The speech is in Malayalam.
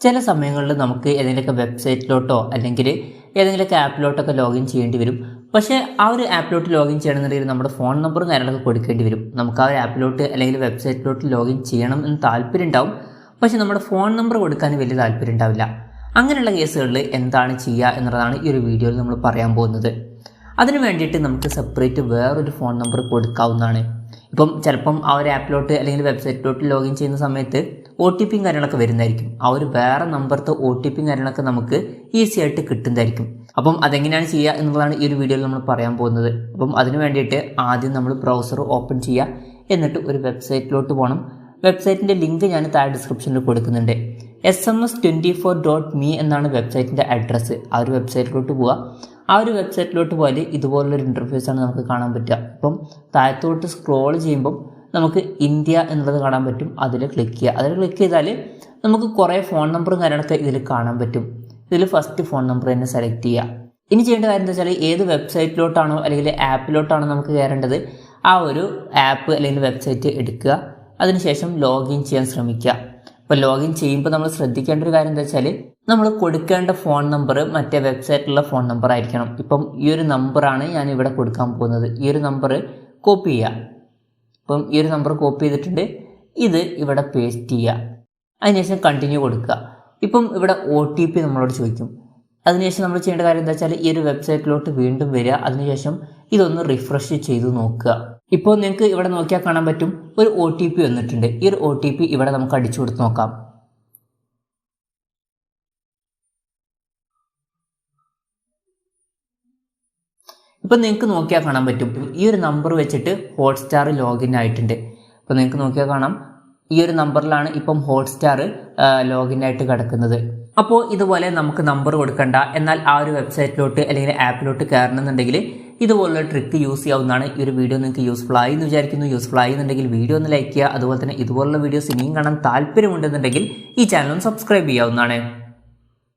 ചില സമയങ്ങളിൽ നമുക്ക് ഏതെങ്കിലുമൊക്കെ വെബ്സൈറ്റിലോട്ടോ അല്ലെങ്കിൽ ഏതെങ്കിലുമൊക്കെ ആപ്പിലോട്ടൊക്കെ ലോഗിൻ ചെയ്യേണ്ടി വരും. പക്ഷേ ആ ഒരു ആപ്പിലോട്ട് ലോഗിൻ ചെയ്യണമെന്നുണ്ടെങ്കിൽ നമ്മുടെ ഫോൺ നമ്പറും കാര്യങ്ങളൊക്കെ കൊടുക്കേണ്ടി വരും. നമുക്ക് ആ ഒരു ആപ്പിലോട്ട് അല്ലെങ്കിൽ വെബ്സൈറ്റിലോട്ട് ലോഗിൻ ചെയ്യണം എന്ന് താല്പര്യം ഉണ്ടാവും, പക്ഷേ നമ്മുടെ ഫോൺ നമ്പർ കൊടുക്കാൻ വലിയ താല്പര്യം ഉണ്ടാവില്ല. അങ്ങനെയുള്ള കേസുകളിൽ എന്താണ് ചെയ്യുക എന്നുള്ളതാണ് ഈ ഒരു വീഡിയോയിൽ നമ്മൾ പറയാൻ പോകുന്നത്. അതിന് വേണ്ടിയിട്ട് നമുക്ക് സെപ്പറേറ്റ് വേറൊരു ഫോൺ നമ്പർ കൊടുക്കാവുന്നതാണ്. ഇപ്പം ചിലപ്പം ആ ഒരു ആപ്പിലോട്ട് അല്ലെങ്കിൽ വെബ്സൈറ്റിലോട്ട് ലോഗിൻ ചെയ്യുന്ന സമയത്ത് OTP കാര്യങ്ങളൊക്കെ വരുന്നതായിരിക്കും. ആ ഒരു വേറെ നമ്പറത്തെ OTP കാര്യങ്ങളൊക്കെ നമുക്ക് ഈസി ആയിട്ട് കിട്ടുന്നതായിരിക്കും. അപ്പം അതെങ്ങനെയാണ് ചെയ്യുക എന്നുള്ളതാണ് ഈ ഒരു വീഡിയോയിൽ നമ്മൾ പറയാൻ പോകുന്നത്. അപ്പം അതിന് വേണ്ടിയിട്ട് ആദ്യം നമ്മൾ ബ്രൗസർ ഓപ്പൺ ചെയ്യുക, എന്നിട്ട് ഒരു വെബ്സൈറ്റിലോട്ട് പോകണം. വെബ്സൈറ്റിൻ്റെ ലിങ്ക് ഞാൻ താഴെ ഡിസ്ക്രിപ്ഷനിൽ കൊടുക്കുന്നുണ്ട്. sms24.me എന്നാണ് വെബ്സൈറ്റിൻ്റെ അഡ്രസ്സ്. ആ ഒരു വെബ്സൈറ്റിലോട്ട് പോവുക. ആ ഒരു വെബ്സൈറ്റിലോട്ട് പോയാൽ ഇതുപോലുള്ളൊരു ഇൻ്റർഫേസാണ് നമുക്ക് കാണാൻ പറ്റുക. അപ്പം താഴത്തോട്ട് സ്ക്രോൾ ചെയ്യുമ്പം നമുക്ക് ഇന്ത്യ എന്നുള്ളത് കാണാൻ പറ്റും. അതിൽ ക്ലിക്ക് ചെയ്യുക. അതിൽ ക്ലിക്ക് ചെയ്താൽ നമുക്ക് കുറേ ഫോൺ നമ്പറും കാര്യങ്ങളൊക്കെ ഇതിൽ കാണാൻ പറ്റും. ഇതിൽ ഫസ്റ്റ് ഫോൺ നമ്പർ തന്നെ സെലക്ട് ചെയ്യുക. ഇനി ചെയ്യേണ്ട കാര്യം എന്താ വെച്ചാൽ ഏത് വെബ്സൈറ്റിലോട്ടാണോ അല്ലെങ്കിൽ ആപ്പിലോട്ടാണോ നമുക്ക് കയറേണ്ടത്, ആ ഒരു ആപ്പ് അല്ലെങ്കിൽ വെബ്സൈറ്റ് എടുക്കുക. അതിനുശേഷം ലോഗിൻ ചെയ്യാൻ ശ്രമിക്കുക. ഇപ്പോൾ ലോഗിൻ ചെയ്യുമ്പോൾ നമ്മൾ ശ്രദ്ധിക്കേണ്ട ഒരു കാര്യം എന്താ വെച്ചാൽ നമ്മൾ കൊടുക്കേണ്ട ഫോൺ നമ്പർ മറ്റേ വെബ്സൈറ്റിലുള്ള ഫോൺ നമ്പർ ആയിരിക്കണം. ഇപ്പം ഈ ഒരു നമ്പറാണ് ഞാൻ ഇവിടെ കൊടുക്കാൻ പോകുന്നത്. ഈ ഒരു നമ്പർ കോപ്പി ചെയ്യുക. ഇപ്പം ഈ ഒരു നമ്പർ കോപ്പി ചെയ്തിട്ടുണ്ട്, ഇത് ഇവിടെ പേസ്റ്റ് ചെയ്യുക. അതിനുശേഷം കണ്ടിന്യൂ കൊടുക്കുക. ഇപ്പം ഇവിടെ OTP നമ്മളോട് ചോദിക്കും. അതിനുശേഷം നമ്മൾ ചെയ്യേണ്ട കാര്യം എന്താ വെച്ചാൽ ഈ ഒരു വെബ്സൈറ്റിലോട്ട് വീണ്ടും വരിക. അതിനുശേഷം ഇതൊന്ന് റിഫ്രഷ് ചെയ്ത് നോക്കുക. ഇപ്പോൾ നിങ്ങൾക്ക് ഇവിടെ നോക്കിയാൽ കാണാൻ പറ്റും ഒരു OTP വന്നിട്ടുണ്ട്. ഈ ഒരു OTP ഇവിടെ നമുക്ക് അടിച്ചു കൊടുത്ത് നോക്കാം. ഇപ്പം നിങ്ങൾക്ക് നോക്കിയാൽ കാണാൻ പറ്റും ഈ ഒരു നമ്പർ വെച്ചിട്ട് ഹോട്ട്സ്റ്റാർ ലോഗിൻ ആയിട്ടുണ്ട്. ഇപ്പോൾ നിങ്ങൾക്ക് നോക്കിയാൽ കാണാം ഈ ഒരു നമ്പറിലാണ് ഇപ്പം ഹോട്ട്സ്റ്റാർ ലോഗിൻ ആയിട്ട് കിടക്കുന്നത്. അപ്പോൾ ഇതുപോലെ നമുക്ക് നമ്പർ കൊടുക്കണ്ട, എന്നാൽ ആ ഒരു വെബ്സൈറ്റിലോട്ട് അല്ലെങ്കിൽ ആപ്പിലോട്ട് കയറണമെന്നുണ്ടെങ്കിൽ ഇതുപോലുള്ള ട്രിക്ക് യൂസ് ചെയ്യാവുന്നതാണ്. ഈ ഒരു വീഡിയോ നിങ്ങൾക്ക് യൂസ്ഫുൾ ആയി എന്ന് വിചാരിക്കുന്നു. യൂസ്ഫുൾ ആയി എന്നുണ്ടെങ്കിൽ വീഡിയോ ഒന്ന് ലൈക്ക് ചെയ്യുക. അതുപോലെ തന്നെ ഇതുപോലുള്ള വീഡിയോസ് ഇനിയും കാണാൻ താല്പര്യമുണ്ടെന്നുണ്ടെങ്കിൽ ഈ ചാനൽ ഒന്ന് സബ്സ്ക്രൈബ് ചെയ്യാവുന്നതാണ്.